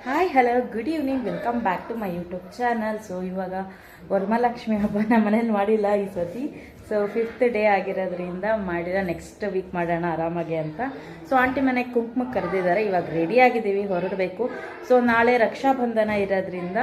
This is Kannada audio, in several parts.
Hi hello good evening, welcome back to my YouTube channel. So ಇವಾಗ ವರಮಹಾಲಕ್ಷ್ಮಿ ಹಬ್ಬ ನಮ್ಮ ಮನೇಲಿ ಮಾಡಿಲ್ಲ ಈ ಸತಿ. ಸೊ 5th ಡೇ ಆಗಿರೋದ್ರಿಂದ ಮಾಡಿಲ್ಲ, ನೆಕ್ಸ್ಟ್ ವೀಕ್ ಮಾಡೋಣ ಆರಾಮಾಗಿ ಅಂತ. ಸೊ ಆಂಟಿ ಮನೆಗೆ ಕುಂಕುಮಕ್ಕೆ ಕರೆದಿದ್ದಾರೆ, ಇವಾಗ ರೆಡಿ ಆಗಿದ್ದೀವಿ, ಹೊರಡಬೇಕು. ಸೊ ನಾಳೆ ರಕ್ಷಾಬಂಧನ ಇರೋದ್ರಿಂದ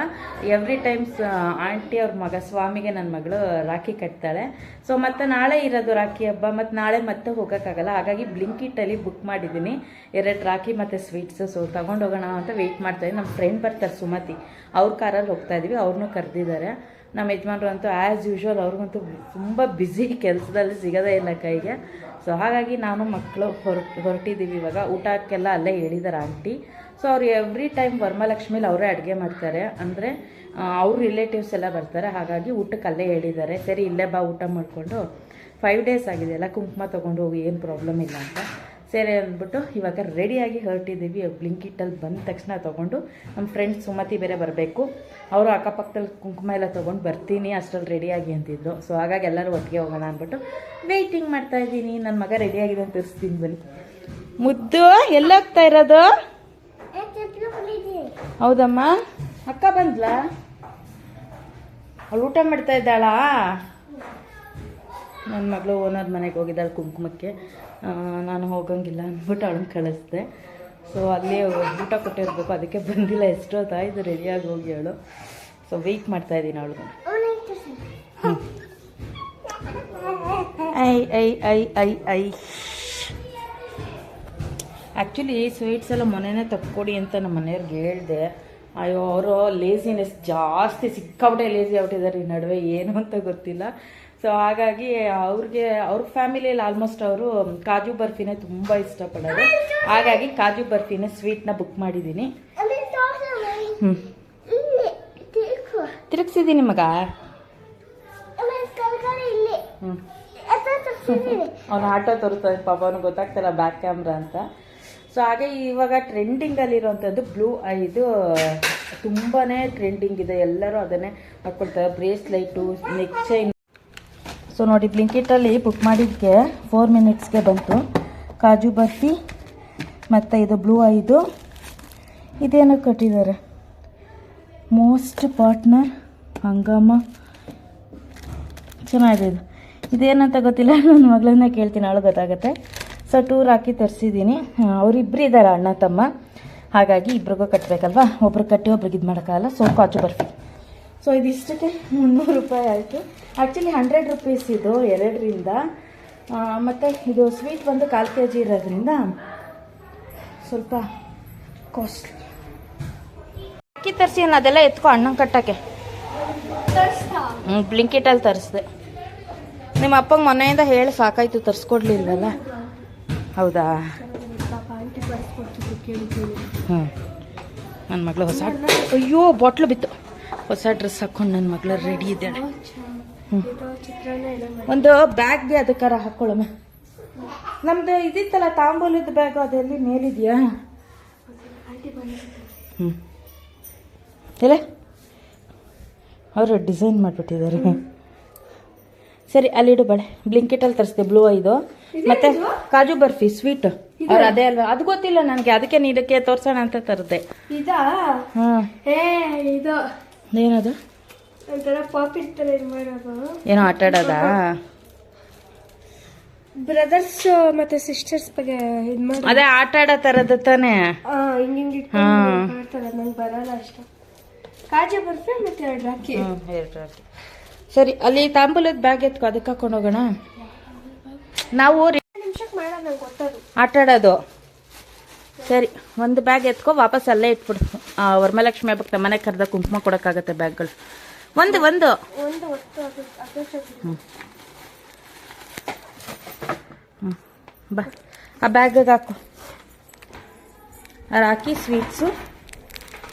ಎವ್ರಿ ಟೈಮ್ಸ್ ಆಂಟಿ ಅವ್ರ ಮಗ ಸ್ವಾಮಿಗೆ ನನ್ನ ಮಗಳು ರಾಖಿ ಕಟ್ತಾಳೆ. ಸೊ ಮತ್ತು ನಾಳೆ ಇರೋದು ರಾಖಿ ಹಬ್ಬ, ಮತ್ತು ನಾಳೆ ಮತ್ತೆ ಹೋಗೋಕ್ಕಾಗಲ್ಲ. ಹಾಗಾಗಿ ಬ್ಲಿಂಕಿಟಲ್ಲಿ ಬುಕ್ ಮಾಡಿದ್ದೀನಿ 2 ರಾಖಿ ಮತ್ತು ಸ್ವೀಟ್ಸು. ಸೊ ತೊಗೊಂಡೋಗೋಣ ಅಂತ ವೆಯ್ಟ್ ಮಾಡ್ತಾಯಿದ್ದೀನಿ. ನಮ್ಮ ಫ್ರೆಂಡ್ ಬರ್ತಾರೆ ಸುಮತಿ, ಅವ್ರ ಕಾರಲ್ಲಿ ಹೋಗ್ತಾ ಇದ್ದೀವಿ, ಅವ್ರನ್ನೂ ಕರೆದಿದ್ದಾರೆ. ನಮ್ಮ ಯಜಮಾನ್ರು ಅಂತೂ ಆ್ಯಸ್ ಯೂಶ್ವಲ್ ಅವ್ರಿಗಂತೂ ತುಂಬ ಬ್ಯುಸಿ, ಕೆಲಸದಲ್ಲಿ ಸಿಗೋದೇ ಇಲ್ಲ ಕೈಗೆ. ಸೊ ಹಾಗಾಗಿ ನಾನು ಮಕ್ಕಳು ಹೊರಟಿದ್ದೀವಿ. ಇವಾಗ ಊಟಕ್ಕೆಲ್ಲ ಅಲ್ಲೇ ಹೇಳಿದ್ದಾರೆ ಆಂಟಿ. ಸೊ ಅವ್ರು ಎವ್ರಿ ಟೈಮ್ ವರಮಹಾಲಕ್ಷ್ಮಿಲಿ ಅವರೇ ಅಡುಗೆ ಮಾಡ್ತಾರೆ, ಅಂದರೆ ಅವ್ರ ರಿಲೇಟಿವ್ಸ್ ಎಲ್ಲ ಬರ್ತಾರೆ. ಹಾಗಾಗಿ ಊಟಕ್ಕೆ ಅಲ್ಲೇ ಹೇಳಿದ್ದಾರೆ. ಸರಿ ಇಲ್ಲೇ ಬಾ ಊಟ ಮಾಡಿಕೊಂಡು, 5 ಡೇಸ್ ಆಗಿದೆಯಲ್ಲ, ಕುಂಕುಮ ತೊಗೊಂಡು ಹೋಗಿ, ಏನು ಪ್ರಾಬ್ಲಮ್ ಇಲ್ಲ ಅಂತ ಸರಿ ಅಂದ್ಬಿಟ್ಟು ಇವಾಗ ರೆಡಿಯಾಗಿ ಹೊರಟಿದ್ದೀವಿ. ಬ್ಲಿಂಕಿಟಲ್ಲಿ ಬಂದ ತಕ್ಷಣ ತೊಗೊಂಡು, ನಮ್ಮ ಫ್ರೆಂಡ್ಸ್ ಸುಮತಿ ಬೇರೆ ಬರಬೇಕು, ಅವರು ಅಕ್ಕಪಕ್ಕದಲ್ಲಿ ಕುಂಕುಮ ಎಲ್ಲ ತೊಗೊಂಡು ಬರ್ತೀನಿ ಅಷ್ಟರಲ್ಲಿ ರೆಡಿಯಾಗಿ ಅಂತಿದ್ರು. ಸೊ ಹಾಗಾಗಿ ಎಲ್ಲರೂ ಒಟ್ಟಿಗೆ ಹೋಗೋಣ ಅಂದ್ಬಿಟ್ಟು ವೆಯ್ಟಿಂಗ್ ಮಾಡ್ತಾಯಿದ್ದೀನಿ. ನನ್ನ ಮಗ ರೆಡಿಯಾಗಿದೆ ಅಂತ ತೋರಿಸ್ತೀನಿ ಬನ್ನಿ. ಮುದ್ದು ಎಲ್ಲೋಗ್ತಾ ಇರೋದು? ಹೌದಮ್ಮ, ಅಕ್ಕ ಬಂದ್ಲಾ? ಅವಳು ಊಟ ಮಾಡ್ತಾ ಇದ್ದಾಳಾ? ನನ್ನ ಮಗಳು ಓನರ್ ಮನೆಗೆ ಹೋಗಿದ್ದಾಳೆ ಕುಂಕುಮಕ್ಕೆ. ನಾನು ಹೋಗಂಗಿಲ್ಲ ಅಂದ್ಬಿಟ್ಟು ಅವಳನ್ನ ಕಳಿಸ್ದೆ. ಸೊ ಅಲ್ಲಿ ಊಟ ಕೊಟ್ಟಿರಬೇಕು, ಅದಕ್ಕೆ ಬಂದಿಲ್ಲ. ಎಷ್ಟೊತ್ತಾಯಿತು ರೆಡಿಯಾಗಿ ಹೋಗಿ ಅವಳು. ಸೊ ವೆಯ್ಟ್ ಮಾಡ್ತಾಯಿದ್ದೀನಿ ಅವಳಿಗೆ. I I I I I actually sweets ಎಲ್ಲ ಮೊನ್ನೆನೇ ತಕ್ಕೊಡಿ ಅಂತ ನಮ್ಮ ಮನೆಯವ್ರಿಗೆ ಹೇಳಿದೆ. ಅಯ್ಯೋ, ಅವರು ಲೇಸಿನೆಸ್ ಜಾಸ್ತಿ, ಸಿಕ್ಕಾಬಿಟ್ಟೆ ಲೇಸಿ ಆಗ್ಬಿಟ್ಟಿದ್ದಾರೆ ಈ ನಡುವೆ, ಏನು ಅಂತ ಗೊತ್ತಿಲ್ಲ. ಸೊ ಹಾಗಾಗಿ ಅವ್ರ ಫ್ಯಾಮಿಲಿಯಲ್ಲಿ ಆಲ್ಮೋಸ್ಟ್ ಅವರು ಕಾಜು ಬರ್ಫಿನೇ ತುಂಬ ಇಷ್ಟಪಡೋದು. ಹಾಗಾಗಿ ಕಾಜು ಬರ್ಫಿನೇ ಸ್ವೀಟ್ನ ಬುಕ್ ಮಾಡಿದ್ದೀನಿ. ತಿರುಗಿಸಿದ್ದೀನಿ ಮಗ. ಅವನು ಆಟೋ ತೋರಿಸ್ತಾನೆ ಪಾಪ, ಅವನಿಗೆ ಗೊತ್ತಾಗ್ತಾಯಿಲ್ಲ ಬ್ಯಾಕ್ ಕ್ಯಾಮ್ರಾ ಅಂತ. ಸೊ ಹಾಗೆ ಇವಾಗ ಟ್ರೆಂಡಿಂಗಲ್ಲಿರೋವಂಥದ್ದು ಬ್ಲೂ ಐದು ತುಂಬಾ ಟ್ರೆಂಡಿಂಗ್ ಇದೆ, ಎಲ್ಲರೂ ಅದನ್ನೇ ಹಾಕ್ಕೊಳ್ತಾರೆ. Bracelet, neck chain. ಸೊ ನೋಡಿ, ಬ್ಲಿಂಕಿಟಲ್ಲಿ ಬುಕ್ ಮಾಡಿದ್ದಕ್ಕೆ 4 ಮಿನಿಟ್ಸ್ಗೆ ಬಂತು. ಕಾಜು ಬರ್ಫಿ ಮತ್ತು ಇದು ಬ್ಲೂ ಐದು, ಇದೇನೋ ಕಟ್ಟಿದ್ದಾರೆ, ಮೋಸ್ಟ್ ಪಾರ್ಟ್ನರ್ ಹಂಗಾಮ. ಚೆನ್ನಾಗಿದೆ ಇದು. ಇದೇನಂತ ಗೊತ್ತಿಲ್ಲ, ನನ್ನ ಮಗಳನ್ನ ಕೇಳ್ತೀನಿ, ಅವಳು ಗೊತ್ತಾಗುತ್ತೆ. ಸೊ 2 ರಾಖಿ ತರಿಸಿದ್ದೀನಿ. ಅವರಿಬ್ಬರು ಇದ್ದಾರೆ, ಅಣ್ಣ ತಮ್ಮ, ಹಾಗಾಗಿ ಇಬ್ರಿಗೂ ಕಟ್ಟಬೇಕಲ್ವ, ಒಬ್ರು ಕಟ್ಟಿ ಒಬ್ರಿಗೆ ಇದು ಮಾಡೋಕ್ಕಾಗಲ್ಲ. ಸೊ ಕಾಜು ಬರ್ಫಿ. ಸೊ ಇದಿಷ್ಟಕ್ಕೆ 300 ರೂಪಾಯಿ ಆಯಿತು. ಆ್ಯಕ್ಚುಲಿ 100 ರೂಪೀಸ್ ಇದು 2ರಿಂದ. ಮತ್ತು ಇದು ಸ್ವೀಟ್ ಬಂದು 1/4 kg ಇರೋದ್ರಿಂದ ಸ್ವಲ್ಪ ಕಾಸ್ಟ್ಲಿ. ಅಕ್ಕಿ ತರಿಸಿ ಅದೆಲ್ಲ ಎತ್ಕೊ ಅಣ್ಣಂಗೆ ಕಟ್ಟೋಕ್ಕೆ. ಬ್ಲಿಂಕಿಟಲ್ಲಿ ತರಿಸ್ದೆ. ನಿಮ್ಮ ಅಪ್ಪಂಗೆ ಮೊನ್ನೆಯಿಂದ ಹೇಳಿ ಸಾಕಾಯಿತು, ತರಿಸ್ಕೊಡ್ಲಿಲ್ವಲ್ಲ. ಹೌದಾ? ನನ್ನ ಮಗಳು ಹೊಸ, ಅಯ್ಯೋ ಬಾಟ್ಲು ಬಿತ್ತು, ಹೊಸ ಡ್ರೆಸ್ ಹಾಕ್ಕೊಂಡು ನನ್ನ ಮಗಳು ರೆಡಿ ಇದ್ದಾಳೆ. ಒಂದು ಬ್ಯಾಗ್ಗೆ ಅದಕ್ಕಾರ ಹಾಕ್ಕೊಳ್ಳಮ್ಮ. ನಮ್ದು ಇದಿತ್ತಲ್ಲ ತಾಂಬೂಲದ ಬ್ಯಾಗು, ಅದೆಲ್ಲಿ ಮೇಲಿದೆಯಾ? ಇಲ್ಲ, ಅವರು ಡಿಸೈನ್ ಮಾಡಿಬಿಟ್ಟಿದ್ದಾರೆ. ಸರಿ ಅಲ್ಲಿಡು ಬಳೆ. ಬ್ಲಿಂಕಿಟಲ್ಲಿ ತರಿಸ್ದೆ ಬ್ಲೂ ಐದು, ಮತ್ತೆ ಕಾಜು ಬರ್ಫಿ ಸ್ವೀಟ್. ಅವ್ರು ಅದೇ ಅಲ್ವಾ? ಅದು ಗೊತ್ತಿಲ್ಲ ನನಗೆ, ಅದಕ್ಕೆ ನೀಡಕ್ಕೆ ತೋರ್ಸೋಣ ಅಂತ ತರದೆ. ಏನದು? ಏನೋ ಆಟ ಆಡೋದಾ? ಬ್ರದರ್ಸ್ ಮತ್ತೆ ಸಿಸ್ಟರ್ಸ್ ಬಗ್ಗೆ ಅದೇ ಆಟ ಆಡೋ ತರದ್ದು ತಾನೇ. ನಂಗೆ ಬರಲ್ಲ ಅಷ್ಟ. ಕಾಜು ಬರ್ಫಿ ಮತ್ತೆ 2 ರಾಖಿ. 2 ರಾಖಿ. ಸರಿ, ಅಲ್ಲಿ ತಾಂಬೂಲದ ಬ್ಯಾಗ್ ಎತ್ಕೊ, ಅದಕ್ಕೆ ಹಾಕೊಂಡು ಹೋಗೋಣ. ನಾವು ಆಟ ಆಡೋದು. ಸರಿ, ಒಂದು ಬ್ಯಾಗ್ ಎತ್ಕೊ, ವಾಪಸ್ ಅಲ್ಲೇ ಇಟ್ಬಿಡು. ವರಮಹಾಲಕ್ಷ್ಮಿ ಹಬ್ಬಕ್ಕೆ ನಮ್ಮ ಮನೆಗೆ ಕರೆದ ಕುಂಕುಮ ಕೊಡೋಕ್ಕಾಗತ್ತೆ ಬ್ಯಾಗ್ಗಳು. ಒಂದು ಬಾ, ಆ ಬ್ಯಾಗಿಗೆ ಹಾಕು. ರಾಖಿ ಸ್ವೀಟ್ಸು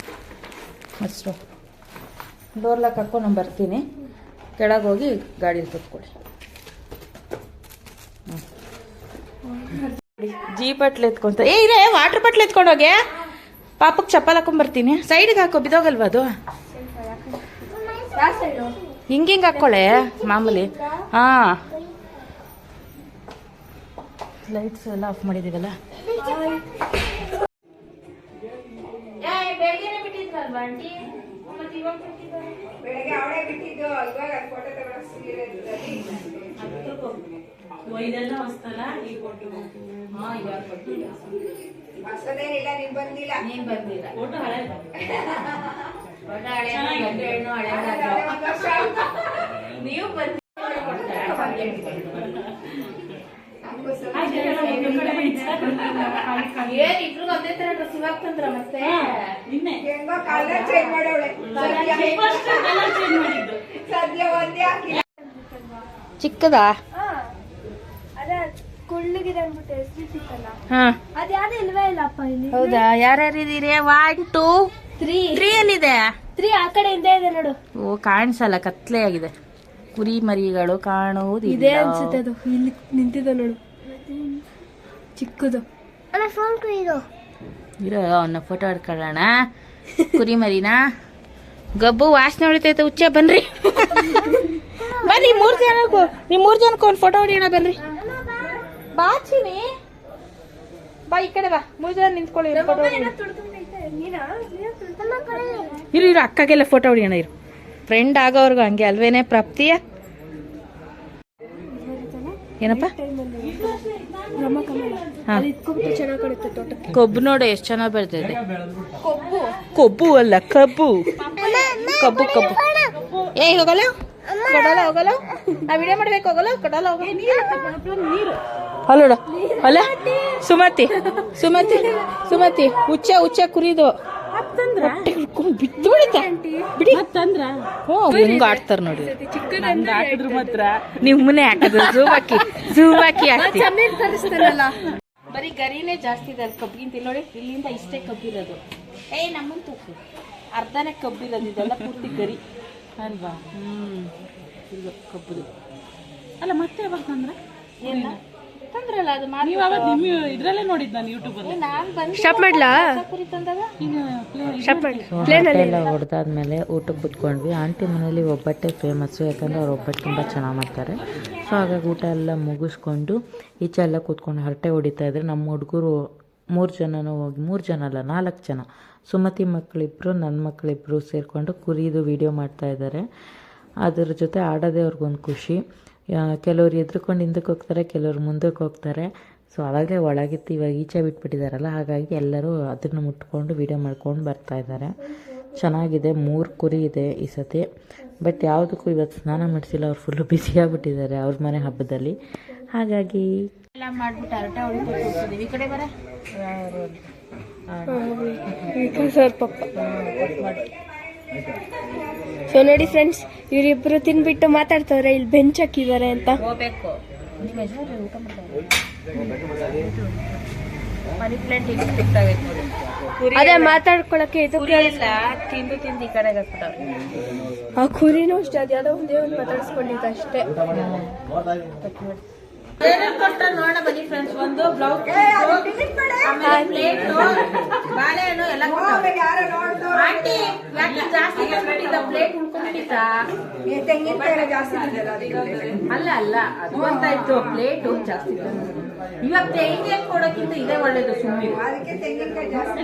ಅಷ್ಟು. ಡೋರ್ ಲಾಕ್ ಹಾಕೋ, ನಾನು ಬರ್ತೀನಿ. ಕೆಳಗೆ ಹೋಗಿ ಗಾಡೀಲಿ ಕೂತ್ಕೊಳ್ಳಿ. ಜೀಪ್ ಬಟ್ಲು ಎತ್ಕೊಂತ, ಇದೆ ವಾಟರ್ ಬಟ್ಲು ಎತ್ಕೊಂಡು ಹೋಗಿ. ಪಾಪಕ್ಕೆ ಚಪ್ಪಲ್ ಹಾಕೊಂಡ್ಬರ್ತೀನಿ. ಸೈಡಿಗೆ ಹಾಕೋ, ಬಿದೋಗಲ್ವ ಅದು? ಹಿಂಗೆ ಹಾಕ್ಕೊಳ್ಳೆ ಮಾಮೂಲಿ. ಹಾಂ, ಲೈಟ್ಸ್ ಎಲ್ಲ ಆಫ್ ಮಾಡಿದ್ದೀವಲ್ಲ. ಬೆಳಗ್ಗೆ ಕೊಟ್ಟಿದ್ರಲ್ವಾ ಆಂಟಿ? ಮತ್ತೆ ಇವಾಗ ಕೊಟ್ಟಿದ್ದಾರೆ. ಬೆಳಗ್ಗೆ ಅವಳೇ ಬಿಟ್ಟಿದ್ದು, ಇವಾಗ ಫೋಟೋ ತಗೊಳಕ್ ಸೀರೆ ಇದೆಲ್ಲ ಹೊಸ್ತಲ್ಲ ಈಗ ಕೊಟ್ಟು. ಹಾ ಇವಾಗ ಕೊಟ್ಟಿಲ್ಲ. ಹೊಸದೇನಿಲ್ಲ, ನೀನ್ ಬಂದಿಲ್ಲ. ನೀನ್ ಬಂದಿಲ್ಲ. ಫೋಟೋ ಹಳೆ ನೀವು ಬಂದಿ ಏನ್ ಇಬ್ರು ಒಂದೇ ತರ ಡ್ರೆಸ್ ಇವಾಗ ತಂದ್ರ ಮತ್ತೆ ಹೆಂಗೋ ಕಲರ್ ಚೇಂಜ್ ಮಾಡವಳೆ. ಸದ್ಯ ಒಂದೇ ಹಾಕಿ. ಚಿಕ್ಕದಾ? ಅದ ಕುಳ್ಳಗಿದೆ ಅಂದ್ಬಿಟ್ಟು ಹೆಸರು ಸಿಕ್ಕಲ್ಲ. ಹಾ ಅದ್ಯಾವ್ದು ಇಲ್ವೇ ಇಲ್ಲಪ್ಪ ಇಲ್ಲಿ. ಹೌದಾ? ಯಾರ್ಯಾರಿದ್ದೀರಿ? 1 2 3 ಎಲ್ಲಿದೆ? 3 ಆ ಕಡೆಯಿಂದ ಇದೆ ನೋಡು. ಓ ಕಾಣಿಸಲ್ಲ, ಕತ್ಲೆ ಆಗಿದೆ. ಕುರಿ ಮರಿಗಳು ಕಾಣುವುದಿಲ್ಲ. ಇದೆ ಅನ್ಸುತ್ತೆ, ಅದು ಇಲ್ಲಿ ನಿಂತಿದೆ ನೋಡು, ಚಿಕ್ಕದು. ಇರೋ ಅವನ್ನ ಫೋಟೋ ಹೊಡ್ಕೊಳ್ಳೋಣ. ಕುರಿ ಮರಿನಾ? ಗಬ್ಬು ವಾಸನೆ ಹೊಡಿತೈತೆ. ಹುಚ್ಚ ಬನ್ರಿ ಬನ್ನಿ, 3 ಜನಕ್ಕೂ ನೀವು 3 ಜನಕ್ಕೂ ಒಂದು ಫೋಟೋ ಹೊಡಿಯೋಣ ಬನ್ರಿ. ಬಾಚಿನಿ ಬಾ, ಈ ಕಡೆ ಬಾ. 3 ಜನ ನಿಂತ್ಕೊಳ್ಳಿ, ಫೋಟೋ ಇರು ಇರು. ಅಕ್ಕಗೆಲ್ಲ ಫೋಟೋ ಹೊಡಿಯೋಣ ಇರು. ಫ್ರೆಂಡ್ ಆಗೋವರೆಗೂ ಹಂಗೆ ಅಲ್ವೇನೆ ಪ್ರಾಪ್ತಿಯ? ಏನಪ್ಪ? ಚೆನ್ನಾಗಿ ಕಾಣುತ್ತೆ ತೋಟಕ್ಕೆ. ಕೊಬ್ಬು ನೋಡು ಎಷ್ಟು ಚೆನ್ನಾಗಿ ಬರ್ತದೆ. ಕೊಬ್ಬು ಅಲ್ಲ, ಕಬ್ಬು. ಕಬ್ಬು ಕಬ್ಬು. ಏ ಹೋಗಲ್ಲ ಕೊಡಲ್ಲ, ಹೋಗಲ್ಲ. ನಾ ವಿಡಿಯೋ ಮಾಡ್ಬೇಕು, ಹೋಗಲ್ಲ ಕೊಡಲ್ಲ, ಅಲ್ಲೋಡ ಅಲ್ಲ. ಸುಮತಿ ಸುಮತಿ ಸುಮತಿ ಹುಚ್ಚ ಕುರಿದು ಬಿದ್ದು ಬಿಡುತ್ತೆ. ಬಿಡಿ ಹಿಂಗ ಆಡ್ತಾರ ನೋಡಿ. ನಿಮ್ಮನೆ ಹಾಕಿದ್ರು ಝೂಮ್ ಹಾಕಿ ಹಾಕ್ತಿ. ಬರೀ ಗರಿನೇ ಜಾಸ್ತಿ ಇದೆ ಅಲ್ಲಿ ಕಬ್ಬಿಗಿಂತ. ಇಲ್ಲಿ ನೋಡಿ, ಇಲ್ಲಿಂದ ಇಷ್ಟೇ ಕಬ್ಬಿರೋದು. ನಮ್ಮಂತ ಅರ್ಧನೇ ಕಬ್ಬಿರೋದು. ಇದೆಲ್ಲ ಪೂರ್ತಿ ಗರಿ ಅಲ್ವಾ? ಇದು ಕಬ್ಬುದು ಅಲ್ಲ. ಮತ್ತೆ ಯಾವಾಗ ತಂದ್ರ? ಏನ ತಂದ್ರಲ್ಲ ಅದು ಮಾಡಿ. ಇದ್ರಲ್ಲೇ ನೋಡಿದ್ ನಾನು ಯೂಟ್ಯೂಬ್ ಅಲ್ಲಿ. ನಾನು ಬಂದು ಸ್ಟಾಪ್ ಮಾಡ್ಲಾ? ಕುರಿ ತಂದಾಗ ಎಲ್ಲ ಹೊಡೆದಾದ್ಮೇಲೆ ಊಟಕ್ಕೆ ಬಿಟ್ಕೊಂಡ್ವಿ. ಆಂಟಿ ಮನೇಲಿ ಒಬ್ಬಟ್ಟೆ ಫೇಮಸ್ಸು, ಯಾಕಂದರೆ ಅವ್ರು ಒಬ್ಬಟ್ಟು ತುಂಬ ಚೆನ್ನಾಗಿ ಮಾಡ್ತಾರೆ. ಸೊ ಹಾಗಾಗಿ ಊಟ ಎಲ್ಲ ಮುಗಿಸ್ಕೊಂಡು ಈಚೆ ಎಲ್ಲ ಕೂತ್ಕೊಂಡು ಹರಟೆ ಹೊಡಿತಾ ಇದ್ರೆ ನಮ್ಮ ಹುಡುಗರು 3 ಜನನೂ ಹೋಗಿ, 3 ಜನ ಅಲ್ಲ 4 ಜನ, ಸುಮತಿ ಮಕ್ಕಳಿಬ್ಬರು ನನ್ನ ಮಕ್ಕಳಿಬ್ಬರು ಸೇರಿಕೊಂಡು ಕುರಿದು ವಿಡಿಯೋ ಮಾಡ್ತಾ ಇದ್ದಾರೆ. ಅದ್ರ ಜೊತೆ ಆಡೋದೇ ಅವ್ರಿಗೊಂದು ಖುಷಿ. ಕೆಲವ್ರು ಎದ್ರುಕೊಂಡು ಹಿಂದಕ್ಕೆ ಹೋಗ್ತಾರೆ, ಕೆಲವ್ರು ಮುಂದಕ್ಕೆ ಹೋಗ್ತಾರೆ. ಸೊ ಅವಾಗಲೇ ಒಳಗಿತ್ತು, ಇವಾಗ ಈಚೆ ಬಿಟ್ಬಿಟ್ಟಿದ್ದಾರಲ್ಲ, ಹಾಗಾಗಿ ಎಲ್ಲರೂ ಅದನ್ನು ಮುಟ್ಕೊಂಡು ವಿಡಿಯೋ ಮಾಡ್ಕೊಂಡು ಬರ್ತಾ ಇದ್ದಾರೆ. ಚೆನ್ನಾಗಿದೆ. 3 ಕುರಿ ಇದೆ ಈ ಸತಿ. ಬಟ್ ಯಾವುದಕ್ಕೂ ಇವತ್ತು ಸ್ನಾನ ಮಾಡಿಸಿಲ್ಲ, ಅವ್ರು ಫುಲ್ಲು ಬಿಸಿಯಾಗ್ಬಿಟ್ಟಿದ್ದಾರೆ ಅವ್ರ ಮನೆ ಹಬ್ಬದಲ್ಲಿ. ಹಾಗಾಗಿ ಎಲ್ಲ ಮಾಡ್ಬಿಟ್ಟು ಹರಟೆ ಹೊಡಿತೀವಿ. ಈ ಕಡೆ ಬರ ಸೊ ನೋಡಿ ಫ್ರೆಂಡ್ಸ್, ಇವರಿಬ್ರು ತಿನ್ಬಿಟ್ಟು ಮಾತಾಡ್ತವ್ರೆ ಇಲ್ಲಿ ಬೆಂಚ್ ಹಾಕಿದ್ದಾರೆ ಅಂತ. ಹೋಗ್ಬೇಕು. ಮನಿ ಪ್ಲಾಂಟ್ ಈಗ ಸಿಕ್ತಾಗೈತೆ ನೋಡಿ. ಅದೇ ಮಾತಾಡ್ಕೊಳಕ್ಕೆ ಇದು ಕೇಳಿಲ್ಲ. ತಿಂದು ಈ ಕಡೆಗೆ ಹಾಕ್ಬಿಟ್ಟವ್ರೆ. ಆ ಕುರಿನೂ ಅಷ್ಟೇ, ಅದ್ಯಾವುದೋ ಒಂದೇ ಒಂದು ಮಾತಾಡ್ಸ್ಕೊಂಡಿದ್ದ ಅಷ್ಟೇ. ನೋಡೋಣ ಬನ್ನಿ ಫ್ರೆಂಡ್ಸ್. ಒಂದು ಬ್ಲೌಸ್, ಪ್ಲೇಟು, ಬಾಳೆಹಣ್ಣು ಎಲ್ಲ ಆಂಟಿ. ಯಾಕೆ ಜಾಸ್ತಿ ಪ್ಲೇಟ್ ಉಳ್ಕೊಂಡಿದ್ದ? ತೆಂಗಿನಕಾಯಿ ಜಾಸ್ತಿ ಅಲ್ಲ ಅದು ಗೊತ್ತಾಯ್ತು. ಪ್ಲೇಟು ಜಾಸ್ತಿ. ಇವಾಗ ತೆಂಗಿನ ಕೊಡೋಕ್ಕಿಂತ ಇದೇ ಒಳ್ಳೇದು ಸುಮ್ಮನೆ. ಅದಕ್ಕೆ ತೆಂಗಿನಕಾಯಿ ಜಾಸ್ತಿ.